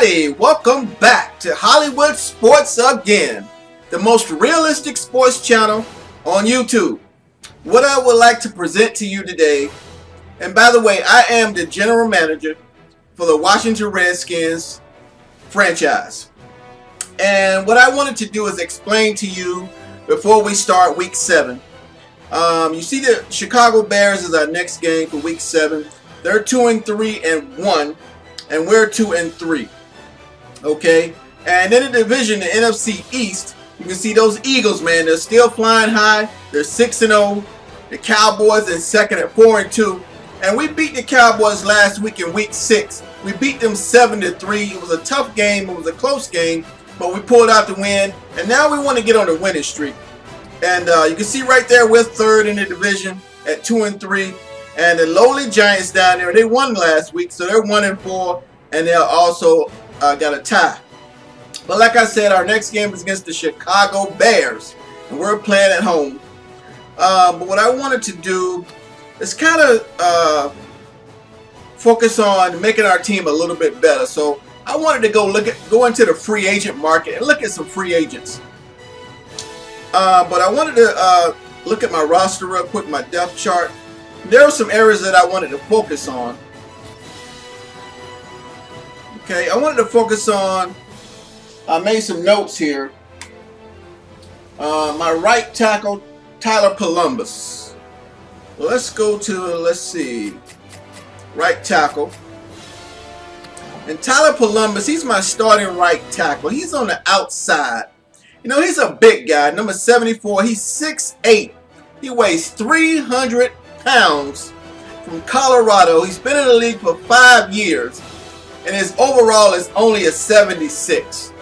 everybody, welcome back to Hollywood Sports again, the most realistic sports channel on YouTube. What I would like to present to you today, and by the way, I am the general manager for the Washington Redskins franchise. And what I wanted to do is explain to you before we start week 7. You see the Chicago Bears is our next game for week 7. They're 2-3-1. And we're 2-3. Okay? And in the division, the NFC East, you can see those Eagles, man. They're still flying high. They're 6-0. The Cowboys in second at 4-2. And we beat the Cowboys last week in week 6. We beat them 7-3. It was a tough game. It was a close game. But we pulled out the win. And now we want to get on the winning streak. And you can see right there, we're third in the division at 2-3. And the lowly Giants down there, they won last week, so they're 1-4, and they're also got a tie. But like I said, our next game is against the Chicago Bears, and we're playing at home. But what I wanted to do is kind of focus on making our team a little bit better. So I wanted to go into the free agent market and look at some free agents. But I wanted to look at my roster real quick, my depth chart. There are some areas that I wanted to focus on. Okay, I wanted to focus on, I made some notes here. My right tackle, Tyler Columbus. Well, let's go to, let's see, right tackle. And Tyler Columbus, he's my starting right tackle. He's on the outside. You know, he's a big guy, number 74. He's 6'8". He weighs 300 pounds, from Colorado. He's been in the league for 5 years, and his overall is only a 76.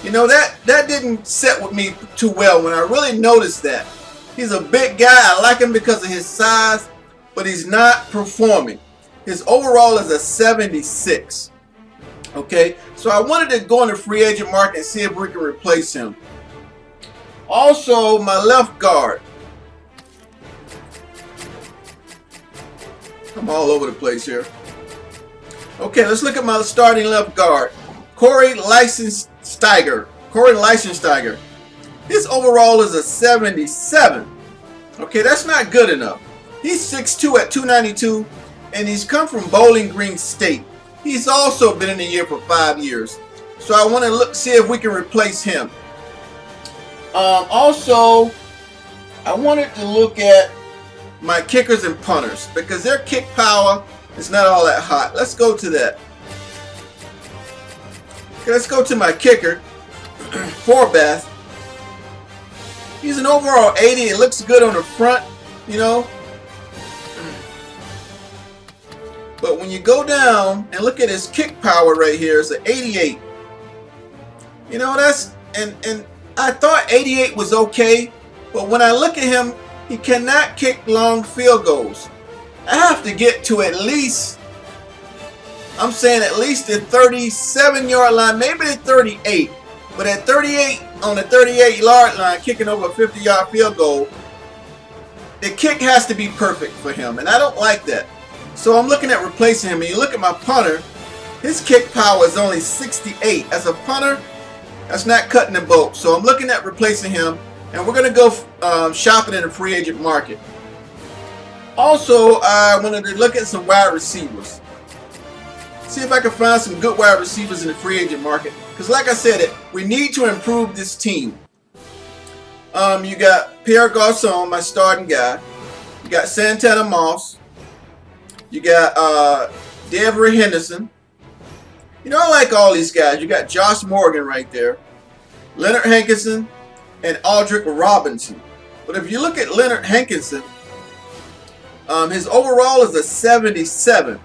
You know, that didn't set with me too well when I really noticed that. He's a big guy. I like him because of his size, but he's not performing. His overall is a 76. Okay, so I wanted to go in the free agent market and see if we can replace him. Also, my left guard. I'm all over the place here. Okay, let's look at my starting left guard. Corey Licensteiger. His overall is a 77. Okay, that's not good enough. He's 6'2" at 292, and he's come from Bowling Green State. He's also been in the year for 5 years. So I want to see if we can replace him. Also, I wanted to look at my kickers and punters, because their kick power is not all that hot. Let's go to that. Okay, let's go to my kicker, Forbath. He's an overall 80. It looks good on the front, you know. But when you go down and look at his kick power right here, it's an 88. You know, that's, and I thought 88 was okay, but when I look at him, he cannot kick long field goals. I have to get to at least, I'm saying at least the 37-yard line, maybe the 38. But at 38, on the 38-yard line, kicking over a 50-yard field goal, the kick has to be perfect for him, and I don't like that. So I'm looking at replacing him. And you look at my punter, his kick power is only 68. As a punter, that's not cutting the boat. So I'm looking at replacing him. And we're going to go shopping in the free agent market. Also, I wanted to look at some wide receivers. See if I can find some good wide receivers in the free agent market. Because like I said, we need to improve this team. You got Pierre Garçon, my starting guy. You got Santana Moss. You got Devery Henderson. You know, I like all these guys. You got Josh Morgan right there. Leonard Hankinson. And Aldrick Robinson. But if you look at Leonard Hankinson, his overall is a 77.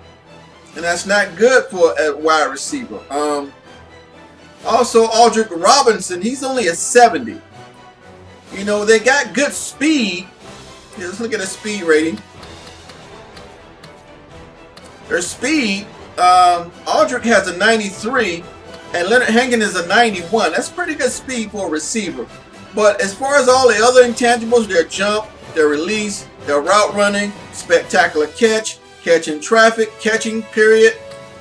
And that's not good for a wide receiver. Also, Aldrick Robinson, he's only a 70. You know, they got good speed. Here, let's look at the speed rating. Their speed, Aldrick has a 93, and Leonard Hankinson is a 91. That's pretty good speed for a receiver. But as far as all the other intangibles, their jump, their release, their route running, spectacular catch, catching traffic, catching period,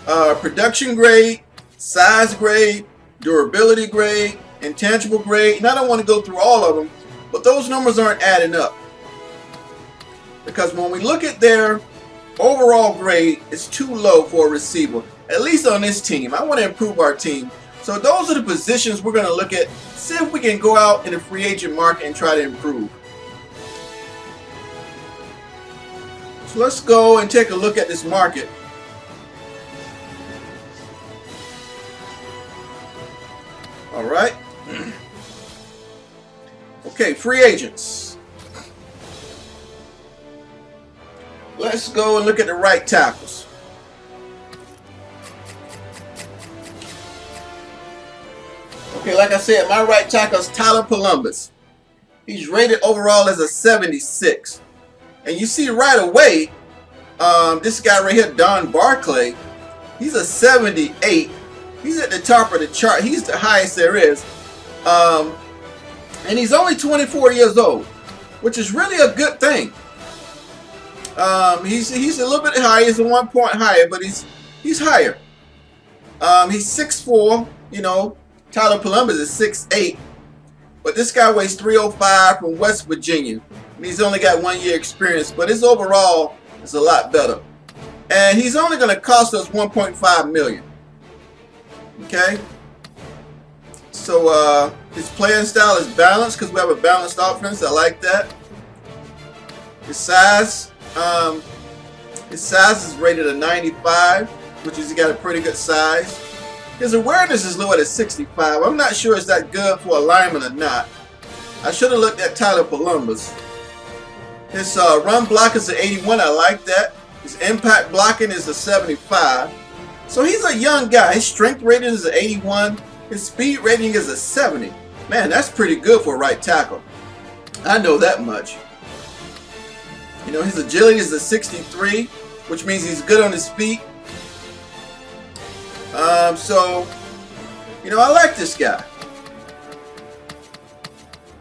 production grade, size grade, durability grade, intangible grade. And I don't want to go through all of them, but those numbers aren't adding up. Because when we look at their overall grade, it's too low for a receiver, at least on this team. I want to improve our team. So those are the positions we're going to look at, see if we can go out in the free agent market and try to improve. So let's go and take a look at this market. All right. Okay, free agents. Let's go and look at the right tackles. Okay, like I said, my right tackle is Tyler Columbus. He's rated overall as a 76. And you see right away, this guy right here, Don Barclay, he's a 78. He's at the top of the chart. He's the highest there is. And he's only 24 years old, which is really a good thing. He's a little bit higher. He's 1 point higher, but he's higher. He's 6'4", you know. Tyler Columbus is 6'8", but this guy weighs 305 from West Virginia. And he's only got 1 year experience, but his overall is a lot better. And he's only going to cost us $1.5 million. Okay. So his playing style is balanced because we have a balanced offense. I like that. His size is rated a 95, which is, he got a pretty good size. His awareness is low at a 65. I'm not sure it's that good for a lineman or not. I should have looked at Tyler Columbus. His run block is an 81. I like that. His impact blocking is a 75. So he's a young guy. His strength rating is an 81. His speed rating is a 70. Man, that's pretty good for a right tackle. I know that much. You know, his agility is a 63, which means he's good on his feet. So, you know, I like this guy.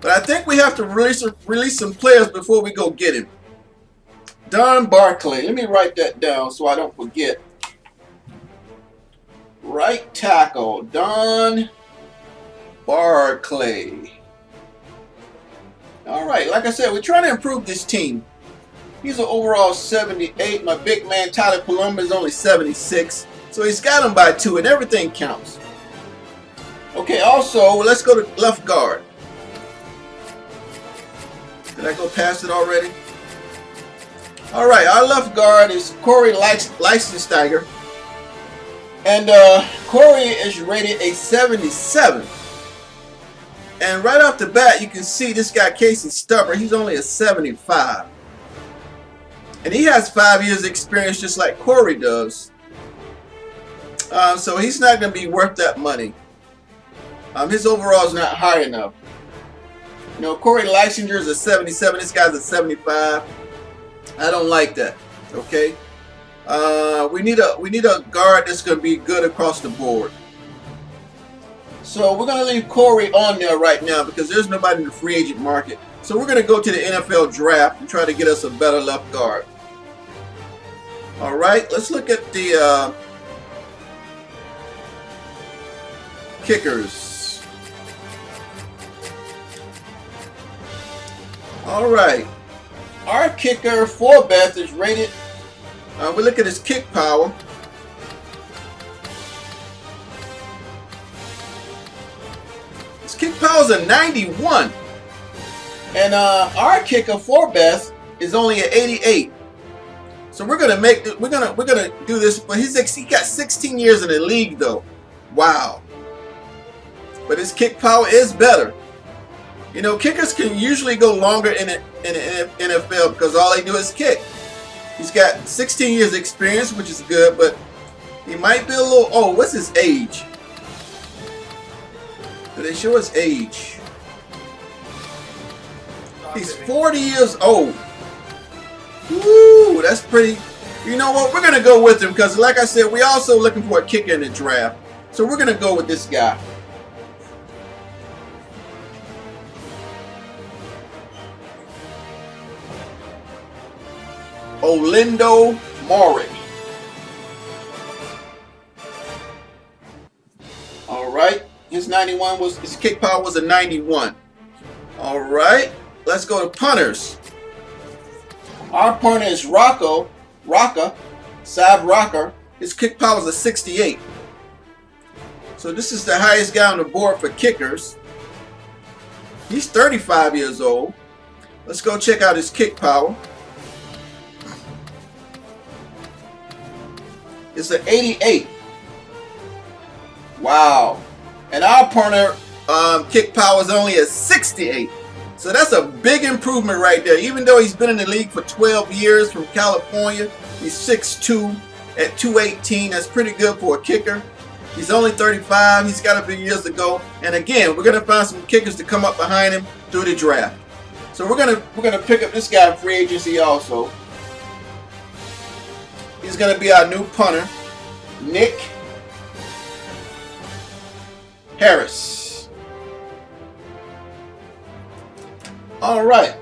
But I think we have to release some players before we go get him. Don Barclay. Let me write that down so I don't forget. Right tackle, Don Barclay. All right, like I said, we're trying to improve this team. He's an overall 78. My big man, Tyler Columbus, is only 76. So he's got him by 2, and everything counts. Okay, also, let's go to left guard. Did I go past it already? All right, our left guard is Corey Leistensteiger. And Corey is rated a 77. And right off the bat, you can see this guy, Casey Stubber, he's only a 75. And he has 5 years experience just like Corey does. So he's not going to be worth that money. His overall is not high enough. You know, Corey Leisinger is a 77. This guy's a 75. I don't like that. Okay. We need a guard that's going to be good across the board. So we're going to leave Corey on there right now because there's nobody in the free agent market. So we're going to go to the NFL draft and try to get us a better left guard. All right, let's look at the kickers. All right, our kicker for Beth is rated. We look at his kick power. His kick power is a 91, and our kicker for Beth is only an 88. So we're gonna do this. But he got 16 years in the league though. Wow. But his kick power is better. You know, kickers can usually go longer in the NFL because all they do is kick. He's got 16 years experience, which is good, but he might be a little old. What's his age? Do they show his age? He's 40 years old. Woo, that's pretty. You know what? We're going to go with him because, like I said, we're also looking for a kicker in the draft. So we're going to go with this guy. Olindo Maury. 91 was his kick power was a 91. All right, let's go to punters. Our punter is Saab Rocker. His kick power is a 68. So this is the highest guy on the board for kickers. He's 35 years old. Let's go check out his kick power. It's an 88. Wow. And our punter kick power is only a 68. So that's a big improvement right there. Even though he's been in the league for 12 years from California, he's 6'2" at 218. That's pretty good for a kicker. He's only 35. He's got a few years to go. And again, we're gonna find some kickers to come up behind him through the draft. So we're gonna pick up this guy in free agency also. He's gonna be our new punter, Nick Harris. All right.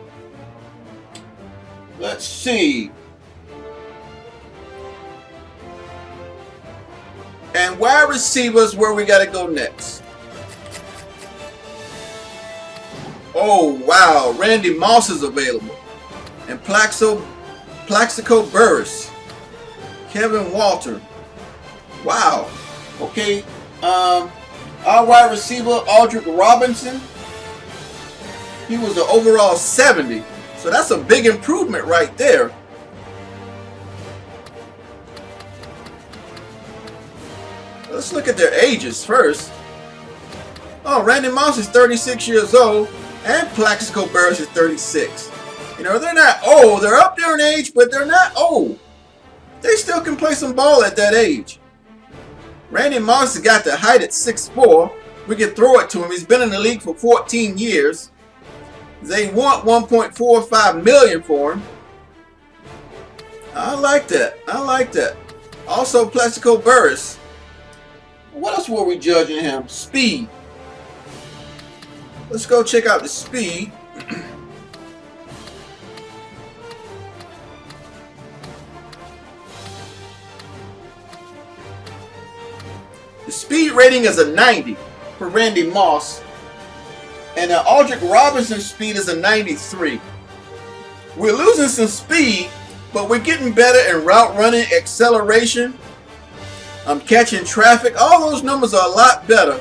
Let's see. And wide receivers, where we got to go next. Oh, wow. Randy Moss is available. And Plaxico Burress. Kevin Walter. Wow. Okay. Our wide receiver, Aldrick Robinson. He was an overall 70. So that's a big improvement right there. Let's look at their ages first. Oh, Randy Moss is 36 years old, and Plaxico Burress is 36. You know, they're not old. They're up there in age, but they're not old. They still can play some ball at that age. Randy Moss has got the height at 6'4". We can throw it to him. He's been in the league for 14 years. They want $1.45 million for him. I like that. I like that. Also, Plaxico Burress. What else were we judging him? Speed. Let's go check out the speed. The speed rating is a 90 for Randy Moss. And Aldrick Robinson's speed is a 93. We're losing some speed, but we're getting better in route running, acceleration. I'm catching traffic. All those numbers are a lot better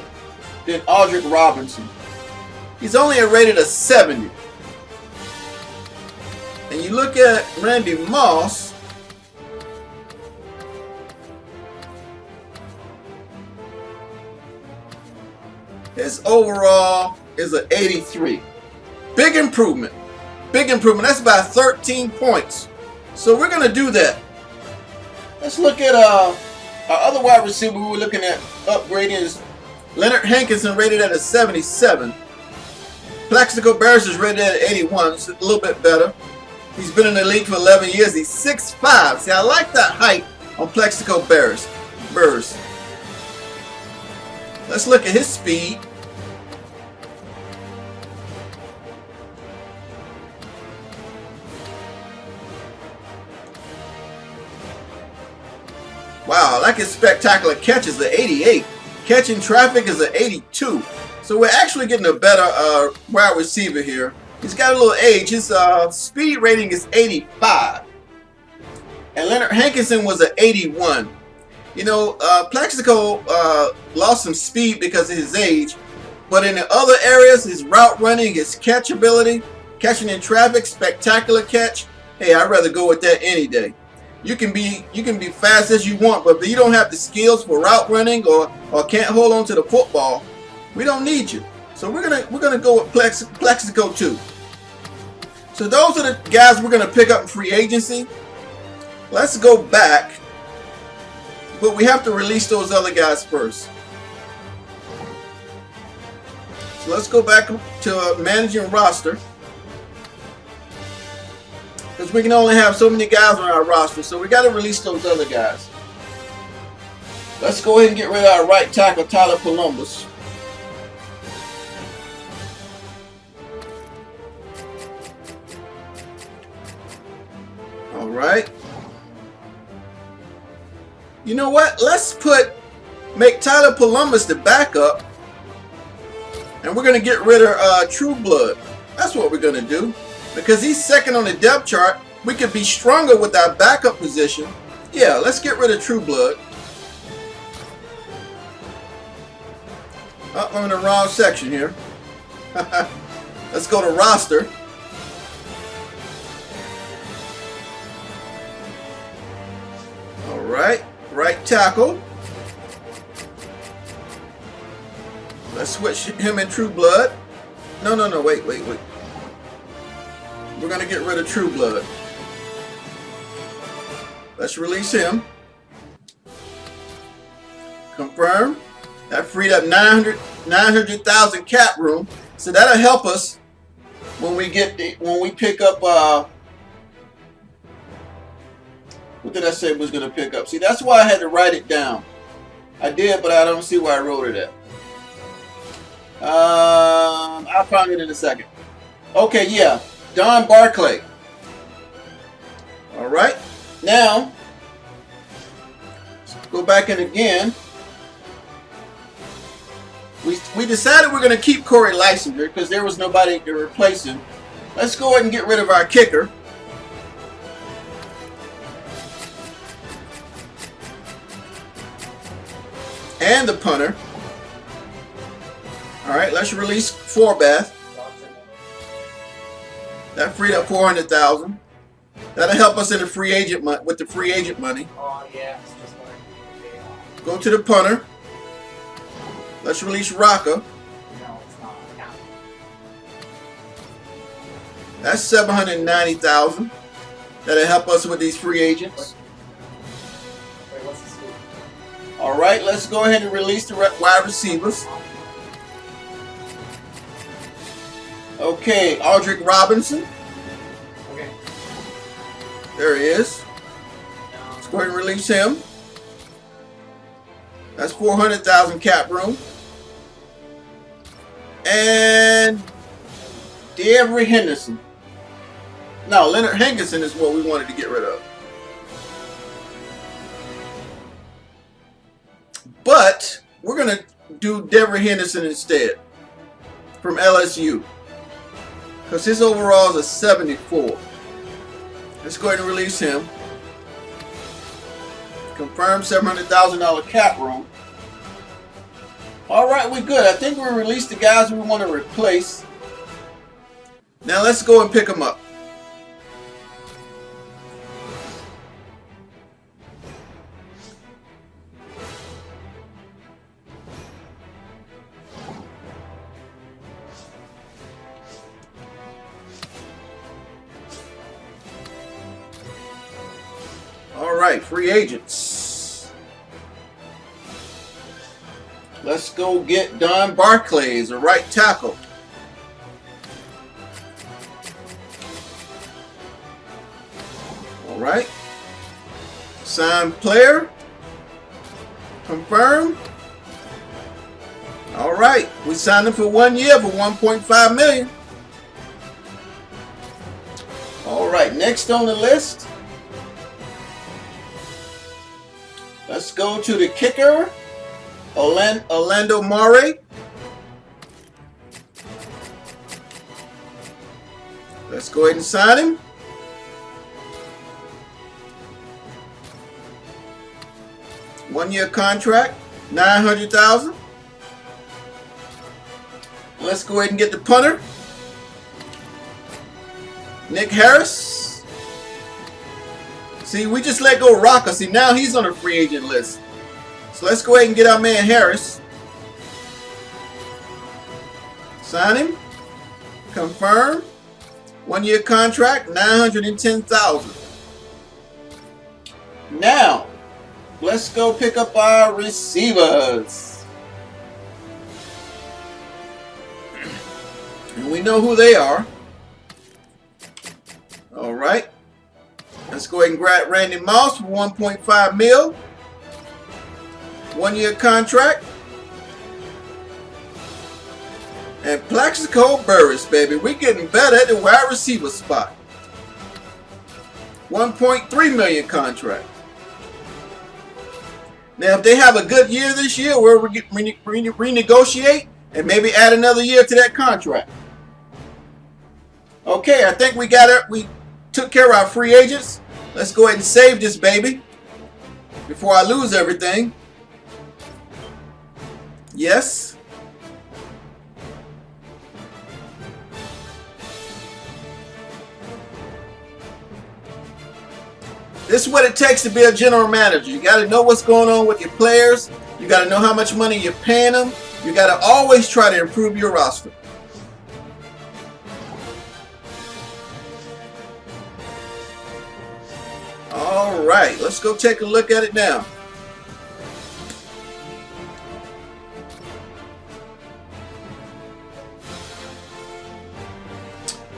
than Aldrick Robinson. He's only rated a 70. And you look at Randy Moss. His overall is an 83. Big improvement. Big improvement. That's about 13 points. So we're going to do that. Let's look at our other wide receiver who we're looking at upgrading is Leonard Hankinson, rated at a 77. Plaxico Burress is rated at 81. It's a little bit better. He's been in the league for 11 years. He's 6'5". See, I like that height on Plaxico Burress. Let's look at his speed. Wow, I like his spectacular catch is an 88. Catching traffic is an 82. So we're actually getting a better wide receiver here. He's got a little age. His speed rating is 85. And Leonard Hankinson was an 81. You know, Plaxico lost some speed because of his age. But in the other areas, his route running, his catch ability, catching in traffic, spectacular catch. Hey, I'd rather go with that any day. You can be fast as you want, but if you don't have the skills for route running or can't hold on to the football, we don't need you. So we're gonna go with Plaxico too. So those are the guys we're gonna pick up in free agency. Let's go back, but we have to release those other guys first. So let's go back to managing roster. Because we can only have so many guys on our roster, so we got to release those other guys. Let's go ahead and get rid of our right tackle, Tyler Columbus. All right. You know what? Let's make Tyler Columbus the backup And we're going to get rid of True Blood. That's what we're going to do. Because he's second on the depth chart, we could be stronger with our backup position. Yeah, let's get rid of True Blood. Oh, I'm in the wrong section here. Let's go to roster. All right, right tackle. Let's switch him in True Blood. No, wait. We're going to get rid of True Blood. Let's release him. Confirm. That freed up 900,000 cap room. So that'll help us when we pick up what did I say was going to pick up? See, that's why I had to write it down. I did, but I don't see where I wrote it at. I'll find it in a second. Okay, yeah. Don Barclay. All right. Now, let's go back in again. We decided we're going to keep Corey Lysinger because there was nobody to replace him. Let's go ahead and get rid of our kicker. And the punter. All right, let's release Forbath. That freed up 400,000. That'll help us in the free agent with the free agent money. Oh yeah. Go to the punter. Let's release Rocca. No, it's not. That's 790,000. That'll help us with these free agents. Wait, what's the scoop? All right, let's go ahead and release the wide receivers. Okay, Aldrick Robinson. Okay. There he is. Let's go ahead and release him. That's 400,000 cap room. And Devery Henderson. No, Leonard Henderson is what we wanted to get rid of. But we're going to do Devery Henderson instead from LSU. Because his overall is a 74. Let's go ahead and release him. Confirm $700,000 cap room. All right, we're good. I think we released the guys we want to replace. Now let's go and pick them up. All right, free agents. Let's go get Don Barclay as a right tackle. All right. Signed player. Confirm. All right. We signed him for 1 year for $1.5 million. All right. Next on the list. Let's go to the kicker, Orlando Murray. Let's go ahead and sign him. One-year contract, $900,000. Let's go ahead and get the punter, Nick Harris. See, we just let go Rocca. See, now he's on the free agent list. So let's go ahead and get our man Harris. Sign him. Confirm. 1 year contract, $910,000. Now, let's go pick up our receivers. And we know who they are. All right. Let's go ahead and grab Randy Moss for $1.5 million. 1 year contract. And Plaxico Burress, baby. We're getting better at the wide receiver spot. $1.3 million contract. Now, if they have a good year this year where we renegotiate, and maybe add another year to that contract. Okay, I think we got it. We took care of our free agents. Let's go ahead and save this baby before I lose everything. Yes. This is what it takes to be a general manager. You got to know what's going on with your players. You got to know how much money you're paying them. You got to always try to improve your roster. All right, let's go take a look at it now.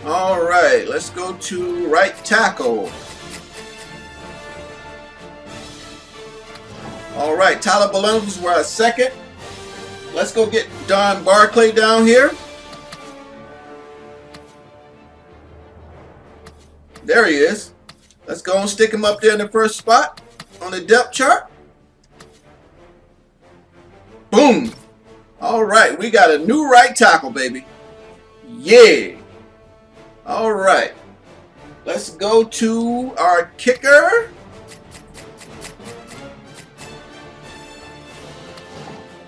All right, let's go to right tackle. All right, Tyler Balloons were a second. Let's go get Don Barclay down here. There he is. Let's go and stick him up there in the first spot on the depth chart. Boom. All right, we got a new right tackle, baby. Yeah. All right. Let's go to our kicker.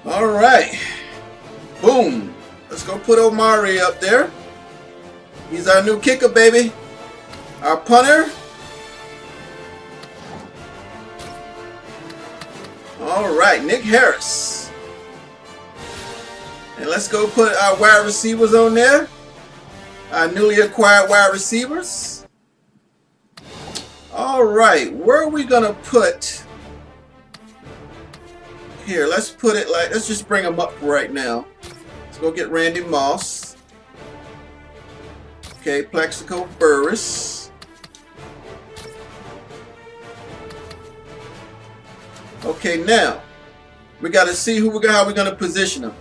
All right. Boom. Let's go put Omari up there. He's our new kicker, baby. Our punter. All right, Nick Harris. And let's go put our wide receivers on there. Our newly acquired wide receivers. All right, where are we going to put? Here, let's put it like, let's just bring them up right now. Let's go get Randy Moss. Okay, Plexico Burris. Okay, now we got to see how we're going to position them.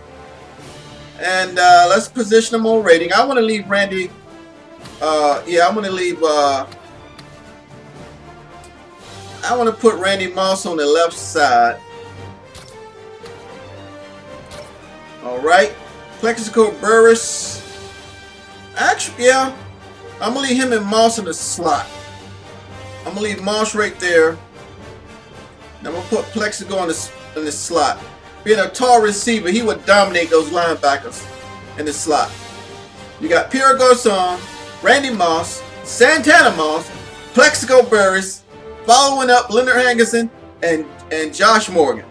And let's position them on rating. I want to leave Randy. Yeah, I'm going to leave. I want to put Randy Moss on the left side. All right, Plexico Burris. Actually, yeah, I'm gonna leave him and Moss in the slot. I'm gonna leave Moss right there. And I'm gonna put Plexico in the slot. Being a tall receiver, he would dominate those linebackers in the slot. You got Pierre Garçon, Randy Moss, Santana Moss, Plexico Burris, following up Leonard Hankerson and Josh Morgan.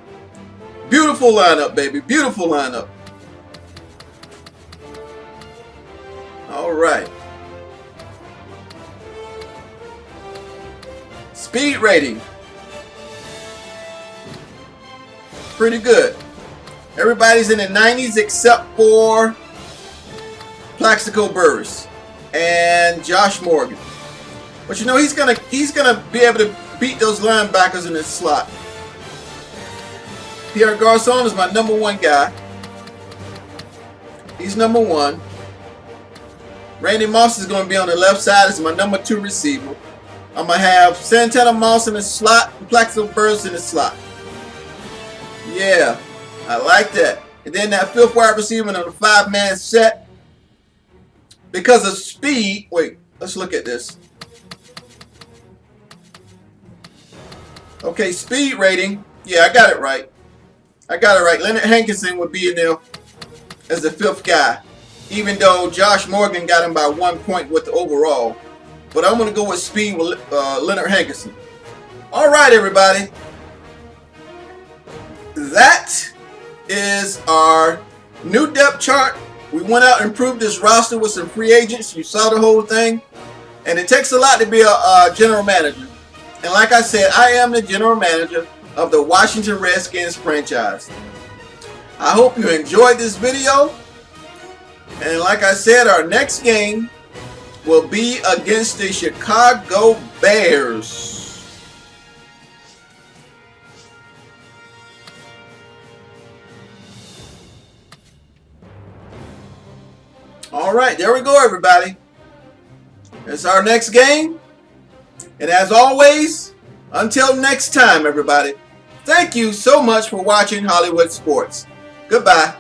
Beautiful lineup, baby. Beautiful lineup. All right. Speed rating. Pretty good. Everybody's in the 90s except for Plexico Burris and Josh Morgan. But you know he's gonna be able to beat those linebackers in the slot. Pierre Garçon is my #1 guy. He's #1. Randy Moss is going to be on the left side as my #2 receiver. I'm going to have Santana Moss in the slot and Plexico Burris in the slot. Yeah, I like that. And then that 5th wide receiver on the 5-man set. Because of speed. Wait, let's look at this. Okay, speed rating. Yeah, I got it right. I got it right. Leonard Hankerson would be in there as the 5th guy. Even though Josh Morgan got him by 1 point with the overall. But I'm going to go with speed with Leonard Hankerson. All right, everybody. That is our new depth chart. We went out and improved this roster with some free agents. You saw the whole thing. And it takes a lot to be a general manager. And like I said, I am the general manager of the Washington Redskins franchise. I hope you enjoyed this video. And like I said, our next game will be against the Chicago Bears. All right, there we go, everybody. It's our next game. And as always, until next time, everybody, thank you so much for watching Hollywood Sports. Goodbye.